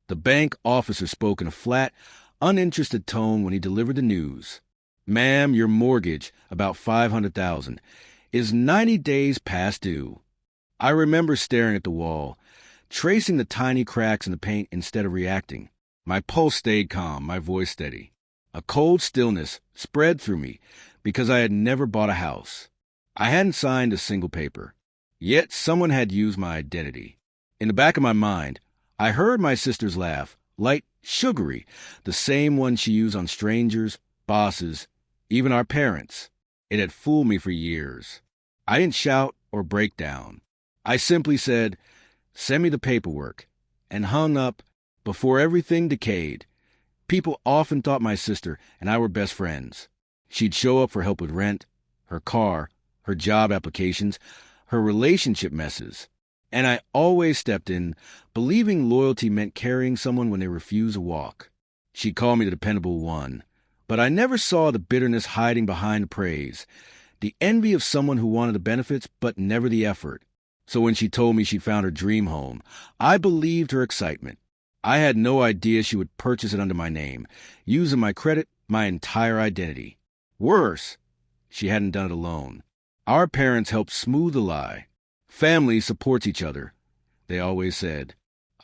The bank officer spoke in a flat, uninterested tone when he delivered the news. "Ma'am, your mortgage, about $500,000, is 90 days past due." I remember staring at the wall, tracing the tiny cracks in the paint instead of reacting. My pulse stayed calm, my voice steady. A cold stillness spread through me because I had never bought a house. I hadn't signed a single paper. Yet someone had used my identity. In the back of my mind, I heard my sister's laugh, light, sugary, the same one she used on strangers, bosses, even our parents. It had fooled me for years. I didn't shout or break down. I simply said, "Send me the paperwork," and hung up before everything decayed. People often thought my sister and I were best friends. She'd show up for help with rent, her car, her job applications, her relationship messes. And I always stepped in, believing loyalty meant carrying someone when they refused a walk. She'd call me the dependable one. But I never saw the bitterness hiding behind the praise, the envy of someone who wanted the benefits but never the effort. So when she told me she'd found her dream home, I believed her excitement. I had no idea she would purchase it under my name, using my credit, my entire identity. Worse, she hadn't done it alone. Our parents helped smooth the lie. Family supports each other, they always said.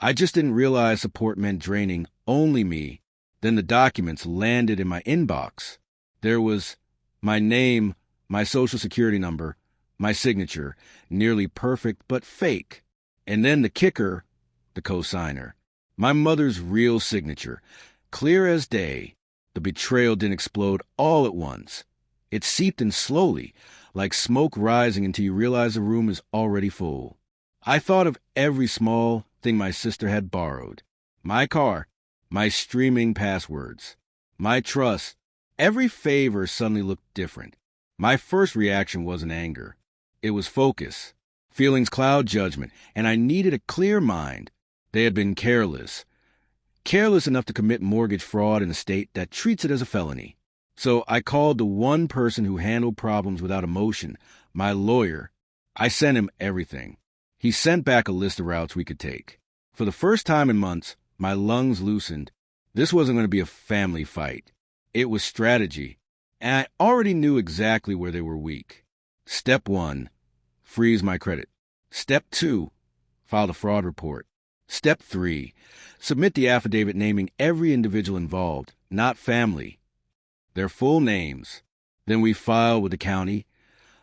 I just didn't realize support meant draining only me. Then the documents landed in my inbox. There was my name, my social security number, my signature, nearly perfect but fake. And then the kicker, the cosigner. My mother's real signature, clear as day. The betrayal didn't explode all at once. It seeped in slowly, like smoke rising until you realize the room is already full. I thought of every small thing my sister had borrowed. My car, my streaming passwords, my trust. Every favor suddenly looked different. My first reaction wasn't anger. It was focus. Feelings cloud judgment, and I needed a clear mind. They had been careless enough to commit mortgage fraud in a state that treats it as a felony. So I called the one person who handled problems without emotion, my lawyer. I sent him everything. He sent back a list of routes we could take. For the first time in months, my lungs loosened. This wasn't going to be a family fight. It was strategy, and I already knew exactly where they were weak. Step 1, freeze my credit. Step 2, file the fraud report. Step 3, submit the affidavit naming every individual involved, not family, their full names. Then we file with the county,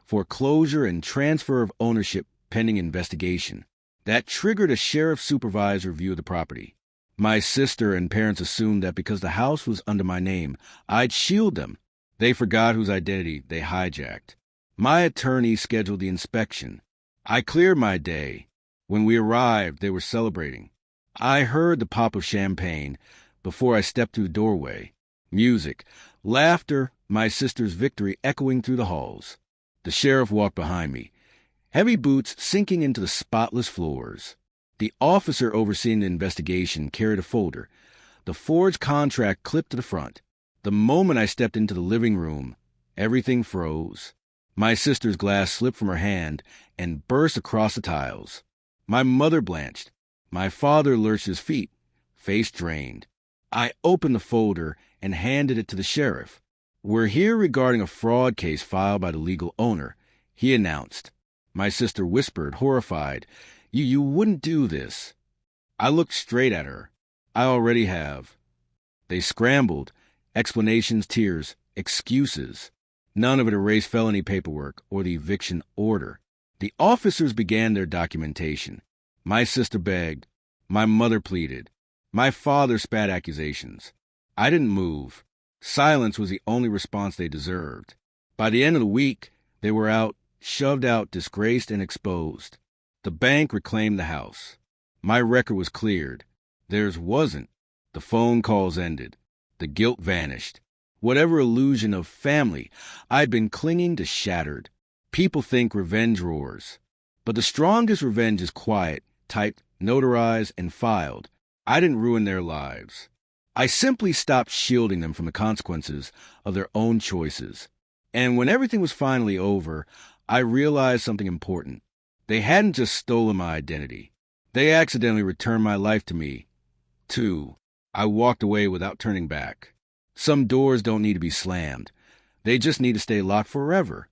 foreclosure and transfer of ownership pending investigation. That triggered a sheriff supervisor review of the property. My sister and parents assumed that because the house was under my name, I'd shield them. They forgot whose identity they hijacked. My attorney scheduled the inspection. I cleared my day. When we arrived, they were celebrating. I heard the pop of champagne before I stepped through the doorway. Music, laughter, my sister's victory echoing through the halls. The sheriff walked behind me, heavy boots sinking into the spotless floors. The officer overseeing the investigation carried a folder. The forged contract clipped to the front. The moment I stepped into the living room, everything froze. My sister's glass slipped from her hand and burst across the tiles. My mother blanched. My father lurched his feet, face drained. I opened the folder and handed it to the sheriff. "We're here regarding a fraud case filed by the legal owner," he announced. My sister whispered, horrified, You wouldn't do this." I looked straight at her. "I already have." They scrambled. Explanations, tears, excuses. None of it erased felony paperwork or the eviction order. The officers began their documentation. My sister begged. My mother pleaded. My father spat accusations. I didn't move. Silence was the only response they deserved. By the end of the week, they were out, shoved out, disgraced and exposed. The bank reclaimed the house. My record was cleared. Theirs wasn't. The phone calls ended. The guilt vanished. Whatever illusion of family I'd been clinging to shattered. People think revenge roars. But the strongest revenge is quiet, typed, notarized, and filed. I didn't ruin their lives. I simply stopped shielding them from the consequences of their own choices. And when everything was finally over, I realized something important. They hadn't just stolen my identity. They accidentally returned my life to me, 2. I walked away without turning back. Some doors don't need to be slammed. They just need to stay locked forever.